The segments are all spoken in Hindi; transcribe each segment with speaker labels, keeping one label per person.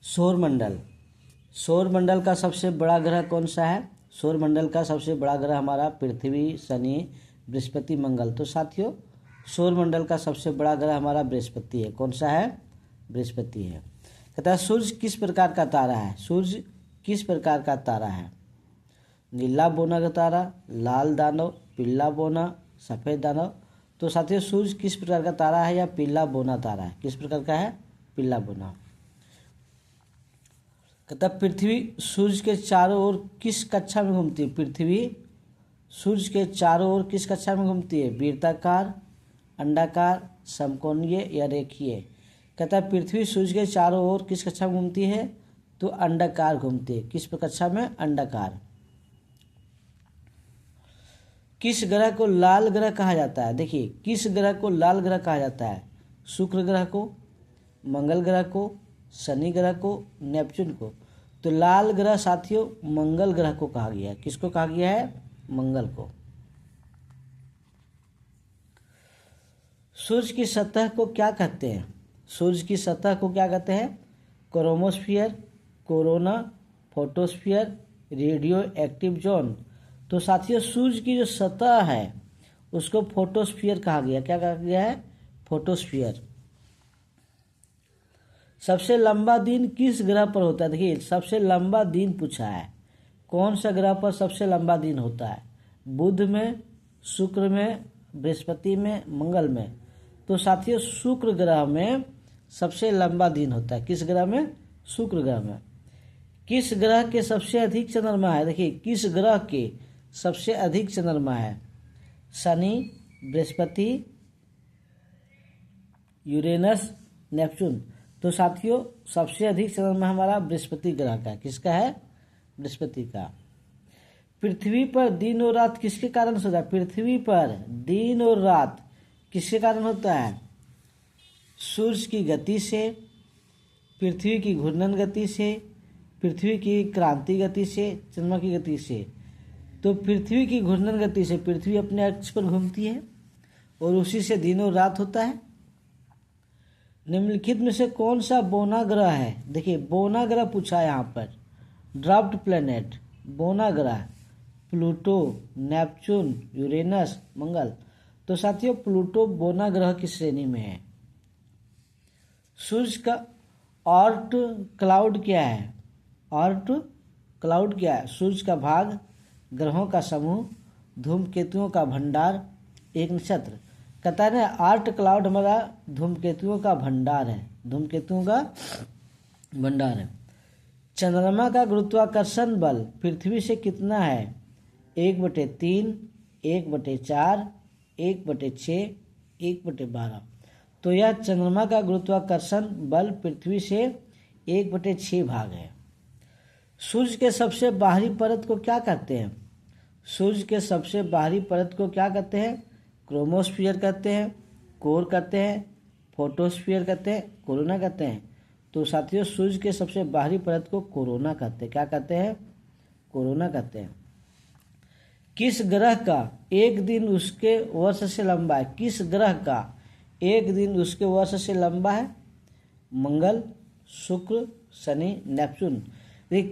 Speaker 1: सौरमंडल। सौरमंडल का सबसे बड़ा ग्रह कौन सा है? सौरमंडल का सबसे बड़ा ग्रह हमारा पृथ्वी, शनि, बृहस्पति, मंगल। तो साथियों सौरमंडल का सबसे बड़ा ग्रह हमारा बृहस्पति है। कौन सा है? बृहस्पति है। कहता है सूर्य किस प्रकार का तारा है? सूर्य किस प्रकार का तारा है? नीला बौना का तारा, लाल दानव, पीला बौना, सफ़ेद दानव। तो साथियों सूर्य किस प्रकार का तारा है या पीला बौना तारा है? किस प्रकार का है? पीला बौना। कहता पृथ्वी सूर्य के चारों ओर किस कक्षा में घूमती है? पृथ्वी सूर्य के चारों ओर किस कक्षा में घूमती है? वृत्ताकार, अंडाकार, समकोणीय या रेखीय? कहता है पृथ्वी सूर्य के चारों ओर किस कक्षा में घूमती है? तो अंडाकार घूमती है। किस कक्षा में? अंडाकार। किस ग्रह को लाल ग्रह कहा जाता है? देखिए किस ग्रह को लाल ग्रह कहा जाता है? शुक्र ग्रह को, मंगल ग्रह को, शनि ग्रह को, नेपच्यून को। तो लाल ग्रह साथियों मंगल ग्रह को कहा गया है। किसको कहा गया है? मंगल को। सूर्य की सतह को क्या कहते हैं? सूर्य की सतह को क्या कहते हैं? Chromosphere, corona, photosphere, radio active zone. तो साथियों सूर्य की जो सतह है उसको फोटोस्फियर कहा गया। क्या कहा गया है? फोटोस्फियर। सबसे लंबा दिन किस ग्रह पर होता है? देखिए सबसे लंबा दिन पूछा है। कौन सा ग्रह पर सबसे लंबा दिन होता है? बुध में, शुक्र में, बृहस्पति में, मंगल में। तो साथियों शुक्र ग्रह में सबसे लंबा दिन होता है। किस ग्रह में? शुक्र ग्रह में। किस ग्रह के सबसे अधिक चंद्रमा है? देखिए किस ग्रह के सबसे अधिक चंद्रमा है? Shani, Brihaspati, Uranus, Neptune. तो साथियों सबसे अधिक चंद्रमा हमारा बृहस्पति ग्रह का है। किसका है? बृहस्पति का। पृथ्वी पर दिन और रात किसके कारण होता है? पृथ्वी पर दिन और रात किसके कारण होता है? सूर्य की गति से, पृथ्वी की घूर्णन गति से, पृथ्वी की क्रांति गति से, चंद्रमा की गति से। तो पृथ्वी की घूर्णन गति से पृथ्वी अपने अक्ष पर घूमती है और उसी से दिन और रात होता है। निम्नलिखित में से कौन सा बौना ग्रह है? देखिए बौना ग्रह पूछा है यहाँ पर। ड्राफ्ट प्लेनेट, बौना ग्रह, प्लूटो, नेपच्यून, यूरेनस, मंगल। तो साथियों प्लूटो बौना ग्रह की श्रेणी में है। सूर्य का ऑर्ट क्लाउड क्या है? ऑर्ट क्लाउड क्या है? सूर्य का भाग, ग्रहों का समूह, धूमकेतुओं का भंडार, एक नक्षत्र। कहता है ना आर्ट क्लाउड हमारा धूमकेतुओं का भंडार है। धूमकेतुओं का भंडार है। चंद्रमा का गुरुत्वाकर्षण बल पृथ्वी से कितना है? 1/3, 1/4, 1/6, 1/12। तो यह चंद्रमा का गुरुत्वाकर्षण बल पृथ्वी से 1/6 भाग है। सूर्य के सबसे बाहरी परत को क्या कहते हैं? सूर्य के सबसे बाहरी परत को क्या कहते हैं? क्रोमोस्फियर कहते हैं, कोर कहते हैं, फोटोस्फियर कहते हैं, कोरोना कहते हैं। तो साथियों सूर्य के सबसे बाहरी परत को कोरोना कहते हैं। क्या कहते हैं? कोरोना कहते हैं। किस ग्रह का एक दिन उसके वर्ष से लंबा है? किस ग्रह का एक दिन उसके वर्ष से लंबा है? मंगल, शुक्र, शनि, नेपच्यून।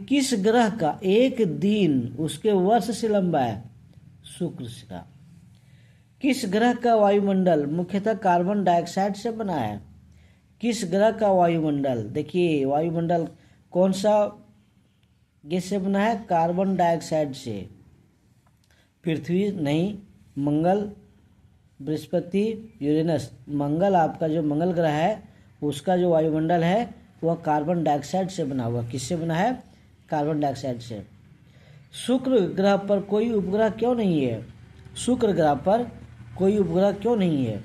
Speaker 1: किस ग्रह का एक दिन उसके वर्ष से लंबा है? शुक्र का। किस ग्रह का वायुमंडल मुख्यतः कार्बन डाइऑक्साइड से बना है? किस ग्रह का वायुमंडल? देखिए वायुमंडल कौन सा गैस से बना है? कार्बन डाइऑक्साइड से। पृथ्वी नहीं, मंगल, बृहस्पति, यूरेनस। मंगल आपका जो मंगल ग्रह है उसका जो वायुमंडल है वह कार्बन डाइऑक्साइड से बना हुआ। किससे बना है? कार्बन डाइऑक्साइड से। शुक्र ग्रह पर कोई उपग्रह क्यों नहीं है? शुक्र ग्रह पर कोई उपग्रह क्यों नहीं है?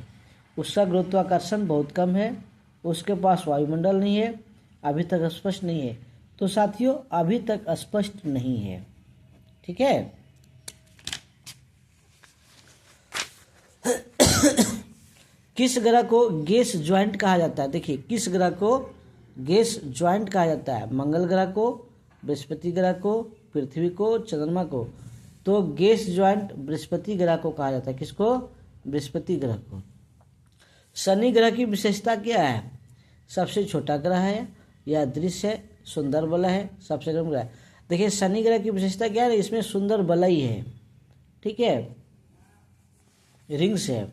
Speaker 1: उसका गुरुत्वाकर्षण बहुत कम है, उसके पास वायुमंडल नहीं है, अभी तक स्पष्ट नहीं है। तो साथियों अभी तक स्पष्ट नहीं है। ठीक है। किस ग्रह को गैस ज्वाइंट कहा जाता है? देखिए किस ग्रह को गैस ज्वाइंट कहा जाता है? मंगल ग्रह को, बृहस्पति ग्रह को, पृथ्वी को, चंद्रमा को। तो गैस ज्वाइंट बृहस्पति ग्रह को कहा जाता है। किसको? बृहस्पति ग्रह को। शनि ग्रह की विशेषता क्या है? सबसे छोटा ग्रह है, यह अदृश्य है, सुंदर वलय है, सबसे गर्म ग्रह। देखिए शनि ग्रह की विशेषता क्या है, इसमें सुंदर वलय है, ठीक है, रिंग्स है।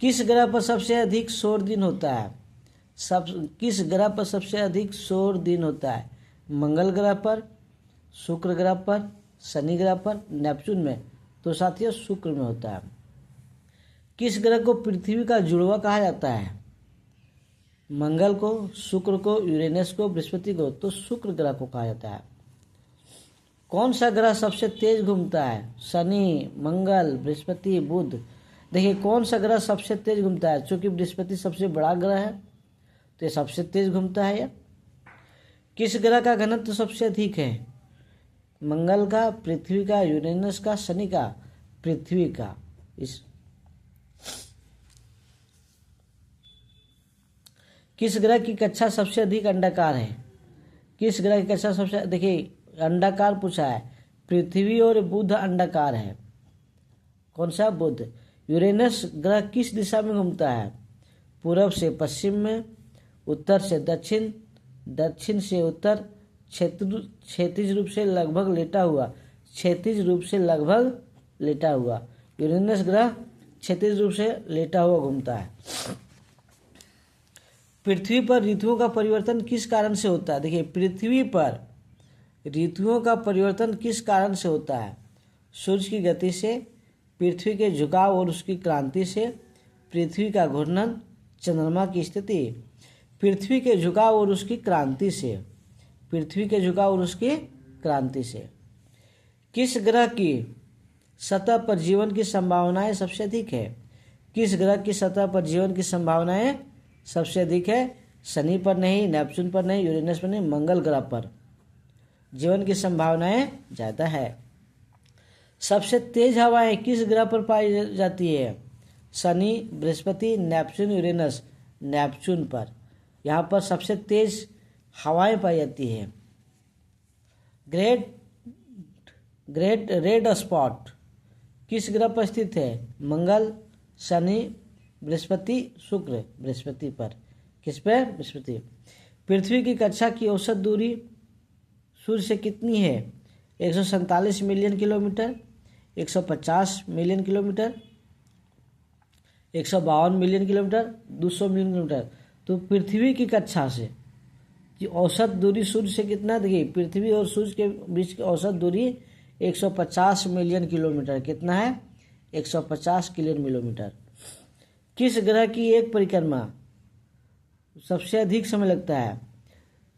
Speaker 1: किस ग्रह पर सबसे अधिक सौर दिन होता है? किस ग्रह पर सबसे अधिक सौर दिन होता है? मंगल ग्रह पर, शुक्र ग्रह पर, शनि ग्रह पर, नेपच्यून में? तो साथियों शुक्र में होता है। किस ग्रह को पृथ्वी का जुड़वा कहा जाता है? मंगल को, शुक्र को, यूरेनस को, बृहस्पति को? तो शुक्र ग्रह को कहा जाता है। कौन सा ग्रह सबसे तेज घूमता है? शनि, मंगल, बृहस्पति, बुध? देखिए कौन सा ग्रह सबसे तेज घूमता है? चूंकि बृहस्पति सबसे बड़ा ग्रह है तो ये सबसे तेज घूमता है ये। किस ग्रह का घनत्व सबसे अधिक है? मंगल का, पृथ्वी का, यूरेनस का, शनि का? पृथ्वी का। किस ग्रह की कक्षा सबसे अधिक अंडाकार है? किस ग्रह की कक्षा सबसे, देखिए अंडाकार पूछा है, पृथ्वी और बुध अंडाकार है। कौन सा? बुध। यूरेनस ग्रह किस दिशा में घूमता है? पूर्व से पश्चिम में, उत्तर से दक्षिण, दक्षिण से उत्तर, क्षैतिज रूप से लगभग लेटा हुआ, क्षैतिज रूप से लगभग लेटा हुआ। यूरेनस ग्रह क्षैतिज रूप से लेटा हुआ घूमता है। पृथ्वी पर ऋतुओं का परिवर्तन किस कारण से होता है? देखिए पृथ्वी पर ऋतुओं का परिवर्तन किस कारण से होता है? सूर्य की गति से, पृथ्वी के झुकाव और उसकी क्रांति से, पृथ्वी का घूर्णन, चंद्रमा की स्थिति? पृथ्वी के झुकाव और उसकी क्रांति से, पृथ्वी के झुकाव और उसकी क्रांति से। किस ग्रह की सतह पर जीवन की संभावनाएं सबसे अधिक है? किस ग्रह की सतह पर जीवन की संभावनाएं सबसे अधिक है? शनि पर नहीं, नेपच्यून पर नहीं, यूरेनस पर नहीं, मंगल ग्रह पर जीवन की संभावनाएं ज़्यादा है। सबसे तेज हवाएं किस ग्रह पर पाई जाती है? Shani, Brihaspati, Neptune, Uranus? Neptune पर। यहाँ पर सबसे तेज हवाएं पाई जाती है। ग्रेट रेड स्पॉट किस ग्रह पर स्थित है? मंगल, शनि, बृहस्पति, शुक्र? बृहस्पति पर। किस पे? बृहस्पति। पृथ्वी की कक्षा की औसत दूरी सूर्य से कितनी है? 147 million kilometre, 150 million kilometre, 152 million kilometre, 200 million kilometre? तो पृथ्वी की कक्षा से की औसत दूरी सूर्य से कितना? देखिए पृथ्वी और सूर्य के बीच की औसत दूरी 150 मिलियन किलोमीटर। कितना है? 150 किलोमीटर। किस ग्रह की एक परिक्रमा सबसे अधिक समय लगता है?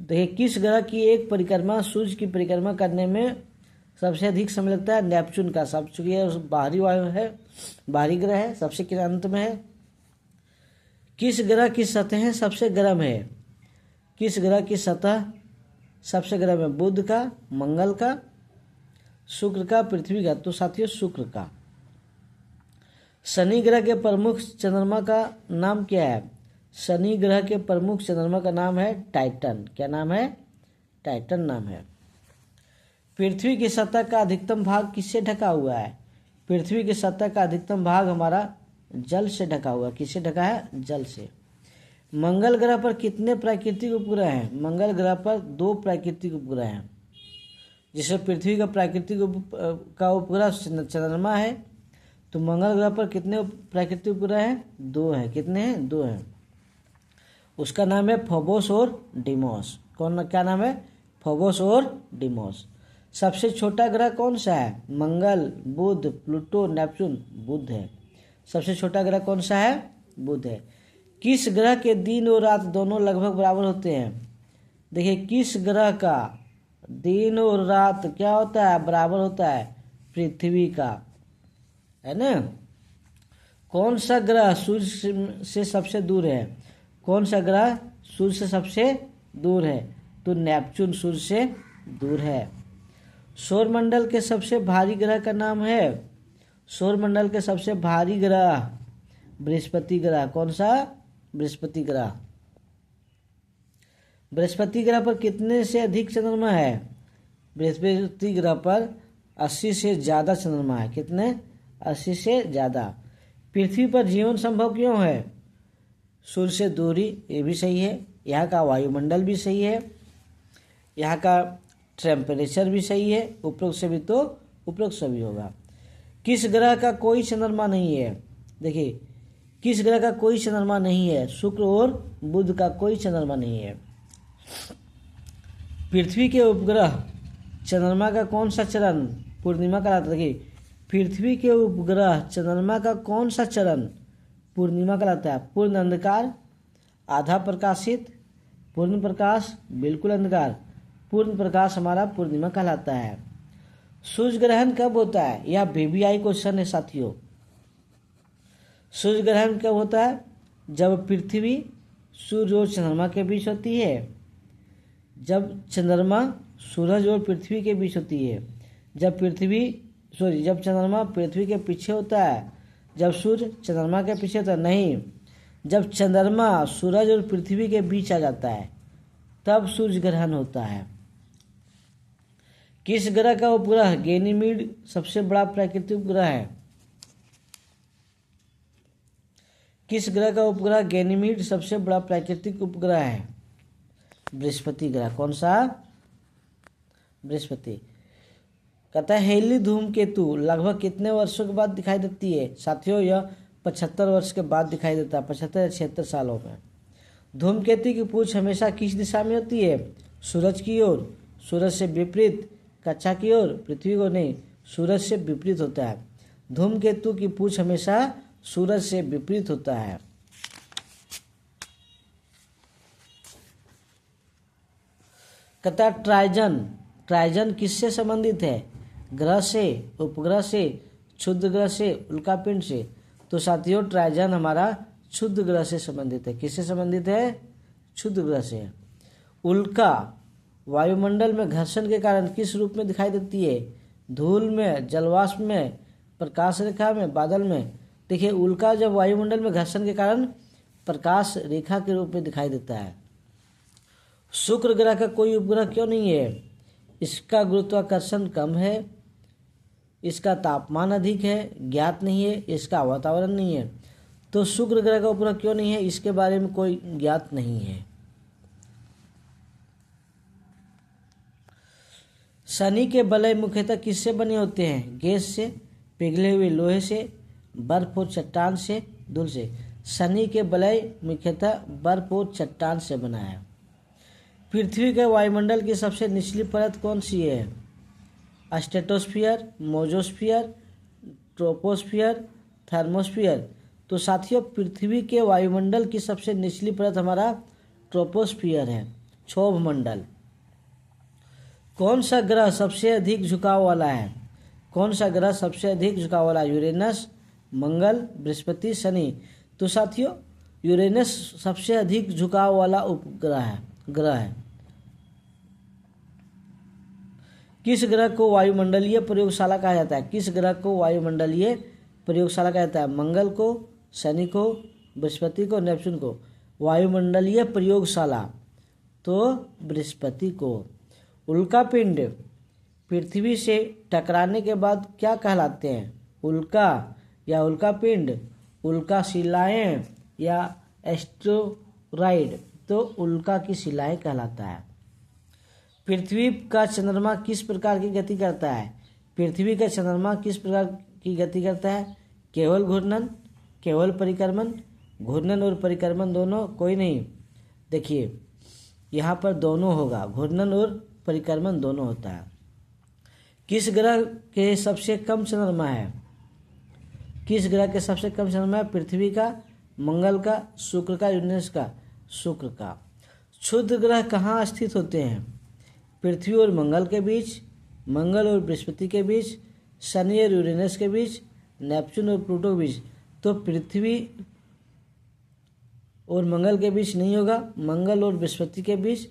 Speaker 1: देखिए किस ग्रह की एक परिक्रमा सूर्य की परिक्रमा करने में सबसे अधिक समय लगता है? नेपच्यून का। सब चूंकि बाहरी वायु है, बाहरी ग्रह है, सबसे अंत में है। किस ग्रह की सतह सबसे गर्म है? किस ग्रह की सतह सबसे गर्म है? बुध का, मंगल का, शुक्र का, पृथ्वी का? तो साथियों शुक्र का। शनि ग्रह के प्रमुख चंद्रमा का नाम क्या है? शनि ग्रह के प्रमुख चंद्रमा का नाम है टाइटन। क्या नाम है? टाइटन नाम है। पृथ्वी की सतह का अधिकतम भाग किससे ढका हुआ है? पृथ्वी की सतह का अधिकतम भाग हमारा जल से ढका हुआ। किससे ढका है? जल से। मंगल ग्रह पर कितने प्राकृतिक उपग्रह हैं? मंगल ग्रह पर 2 प्राकृतिक उपग्रह हैं। जिसे पृथ्वी का प्राकृतिक का उपग्रह चंद्रमा है, तो मंगल ग्रह पर कितने प्राकृतिक उपग्रह हैं? 2 हैं। कितने हैं? 2 हैं। उसका नाम है फोबोस और डिमोस। क्या नाम है? फोबोस और डिमोस। सबसे छोटा ग्रह कौन सा है? मंगल, बुध, प्लूटो, नेपच्यून? बुध है। सबसे छोटा ग्रह कौन सा है? बुध है। किस ग्रह के दिन और रात दोनों लगभग बराबर होते हैं? देखिए किस ग्रह का दिन और रात क्या होता है? बराबर होता है? पृथ्वी का, है ना। कौन सा ग्रह सूर्य से सबसे दूर है? कौन सा ग्रह सूर्य से सबसे दूर है? तो नेपच्यून सूर्य से दूर है। सौरमंडल के सबसे भारी ग्रह का नाम है? सौरमंडल के सबसे भारी ग्रह बृहस्पति ग्रह। कौन सा? बृहस्पति ग्रह। बृहस्पति ग्रह पर कितने से अधिक चंद्रमा है? बृहस्पति ग्रह पर 80 से ज़्यादा चंद्रमा है। कितने? 80 से ज़्यादा। पृथ्वी पर जीवन संभव क्यों है? सूर्य से दूरी, ये भी सही है। यहाँ का वायुमंडल भी सही है। यहाँ का टेम्परेचर भी सही है, उपरोक्त से भी तो उपरोक्त से भी होगा। किस ग्रह का कोई चंद्रमा नहीं है? देखिए, किस ग्रह का कोई चंद्रमा नहीं है? शुक्र और बुध का कोई चंद्रमा नहीं है। पृथ्वी के उपग्रह चंद्रमा का कौन सा चरण पूर्णिमा कहलाता है? देखिए, पृथ्वी के उपग्रह चंद्रमा का कौन सा चरण पूर्णिमा कहलाता है? पूर्ण अंधकार, आधा प्रकाशित, पूर्ण प्रकाश, बिल्कुल अंधकार। पूर्ण प्रकाश हमारा पूर्णिमा कहलाता है। सूर्य ग्रहण कब होता है? यह VVI क्वेश्चन है साथियों। सूर्य ग्रहण कब होता है? जब पृथ्वी सूर्य और चंद्रमा के बीच होती है, जब चंद्रमा सूरज और पृथ्वी के बीच होती है, जब चंद्रमा पृथ्वी के पीछे होता है, जब सूर्य चंद्रमा के पीछे होता है, नहीं, जब चंद्रमा सूरज और पृथ्वी के बीच आ जाता है तब सूर्य ग्रहण होता है। किस ग्रह का उपग्रह गैनीमीड सबसे बड़ा प्राकृतिक उपग्रह है? किस ग्रह का उपग्रह गैनीमीड सबसे बड़ा प्राकृतिक उपग्रह है? बृहस्पति ग्रह। कौन सा? बृहस्पति। कहता है हेली धूमकेतु लगभग कितने वर्षों के बाद दिखाई देती है? साथियों, यह 75 वर्ष के बाद दिखाई देता है, 75 या 76 सालों में। धूमकेतु की पूंछ हमेशा किस दिशा में होती है? सूरज की ओर, सूरज से विपरीत, कक्षा की ओर, पृथ्वी को नहीं, सूरज से विपरीत होता है। धूमकेतु की पूंछ हमेशा सूरज से विपरीत होता है। कहता ट्राइजन किससे संबंधित है? ग्रह से, उपग्रह से, क्षुद्र ग्रह से, उल्कापिंड से। तो साथियों, ट्राइजन हमारा क्षुद्र ग्रह से संबंधित है। किससे संबंधित है? क्षुद्र ग्रह से। उल्का वायुमंडल में घर्षण के कारण किस रूप में दिखाई देती है? धूल में, जलवाष्प में, प्रकाश रेखा में, बादल में। देखिए, उल्का जब वायुमंडल में घर्षण के कारण प्रकाश रेखा के रूप में दिखाई देता है। शुक्र ग्रह का कोई उपग्रह क्यों नहीं है? इसका गुरुत्वाकर्षण कम है, इसका तापमान अधिक है, ज्ञात नहीं है, इसका वातावरण नहीं है। तो शुक्र ग्रह का उपग्रह क्यों नहीं है? इसके बारे में कोई ज्ञात नहीं है। शनि के वलय मुख्यतः किससे बने होते हैं? गैस से, पिघले हुए लोहे से, बर्फ और चट्टान से, धूल से। शनि के वलय मुख्यतः बर्फ और चट्टान से बना है। पृथ्वी के वायुमंडल की सबसे निचली परत कौन सी है? Stratosphere, mesosphere, troposphere, thermosphere. तो साथियों, पृथ्वी के वायुमंडल की सबसे निचली परत हमारा ट्रोपोस्फियर है, क्षोभ मंडल। कौन सा ग्रह सबसे अधिक झुकाव वाला है? कौन सा ग्रह सबसे अधिक झुकाव वाला है? यूरेनस, मंगल, बृहस्पति, शनि। तो साथियों, यूरेनस सबसे अधिक झुकाव वाला उपग्रह है, ग्रह है। किस ग्रह को वायुमंडलीय प्रयोगशाला कहा जाता है? किस ग्रह को वायुमंडलीय प्रयोगशाला कहा जाता है? मंगल को, शनि को, बृहस्पति को, नेपच्यून को। वायुमंडलीय प्रयोगशाला तो बृहस्पति को। उल्कापिंड पृथ्वी से टकराने के बाद क्या कहलाते हैं? उल्का या उल्कापिंड, उल्का शिलाएं या एस्टेरॉइड। तो उल्का की शिलाएं कहलाता है। पृथ्वी का चंद्रमा किस प्रकार की गति करता है? पृथ्वी का चंद्रमा किस प्रकार की गति करता है? केवल घूर्णन, केवल परिक्रमण, घूर्णन और परिक्रमण दोनों, कोई नहीं। देखिए, यहाँ पर दोनों होगा, घूर्णन और परिक्रमण दोनों होता है। किस ग्रह के सबसे कम चंद्रमा है? किस ग्रह के सबसे कम चंद्रमा है? पृथ्वी का, मंगल का, शुक्र का, यूरेनस का, शुक्र का। क्षुद्र ग्रह कहाँ स्थित होते हैं? पृथ्वी और मंगल के बीच, मंगल और बृहस्पति के बीच, शनि और यूरेनस के बीच, नेपच्यून और प्लूटो के बीच। तो पृथ्वी और मंगल के बीच नहीं होगा, मंगल और बृहस्पति के बीच,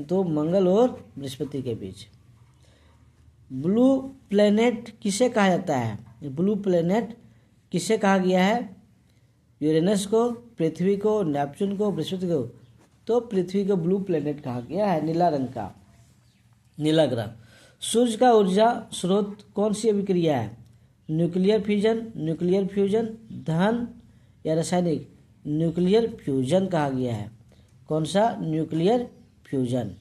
Speaker 1: तो मंगल और बृहस्पति के बीच। ब्लू प्लेनेट किसे कहा जाता है? ब्लू प्लेनेट किसे कहा गया है? यूरेनस को, पृथ्वी को, नेपच्यून को, बृहस्पति को। तो पृथ्वी को ब्लू प्लेनेट कहा गया है, नीला रंग का, नीला ग्रह। सूर्य का ऊर्जा स्रोत कौन सी अभिक्रिया है? न्यूक्लियर फ्यूजन, न्यूक्लियर फ्यूजन, दहन या रासायनिक? न्यूक्लियर फ्यूजन कहा गया है। कौन सा? Nuclear fusion.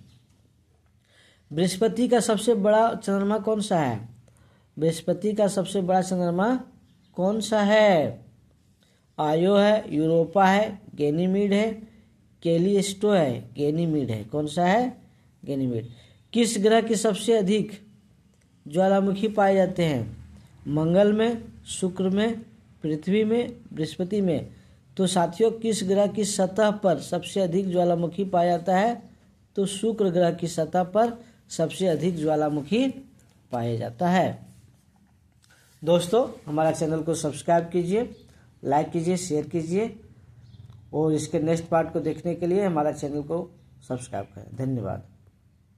Speaker 1: बृहस्पति का सबसे बड़ा चंद्रमा कौन सा है? बृहस्पति का सबसे बड़ा चंद्रमा कौन सा है? आयो है, यूरोपा है, गैनीमीड है, कैलिस्टो है, गैनीमीड है। कौन सा है? गैनीमीड। किस ग्रह की सबसे अधिक ज्वालामुखी पाए जाते हैं? मंगल में, शुक्र में, पृथ्वी में, बृहस्पति में। तो साथियों, किस ग्रह की सतह पर सबसे अधिक ज्वालामुखी पाया जाता है? तो शुक्र ग्रह की सतह पर सबसे अधिक ज्वालामुखी पाया जाता है। दोस्तों, हमारा चैनल को सब्सक्राइब कीजिए, लाइक कीजिए, शेयर कीजिए और इसके नेक्स्ट पार्ट को देखने के लिए हमारा चैनल को सब्सक्राइब करें। धन्यवाद।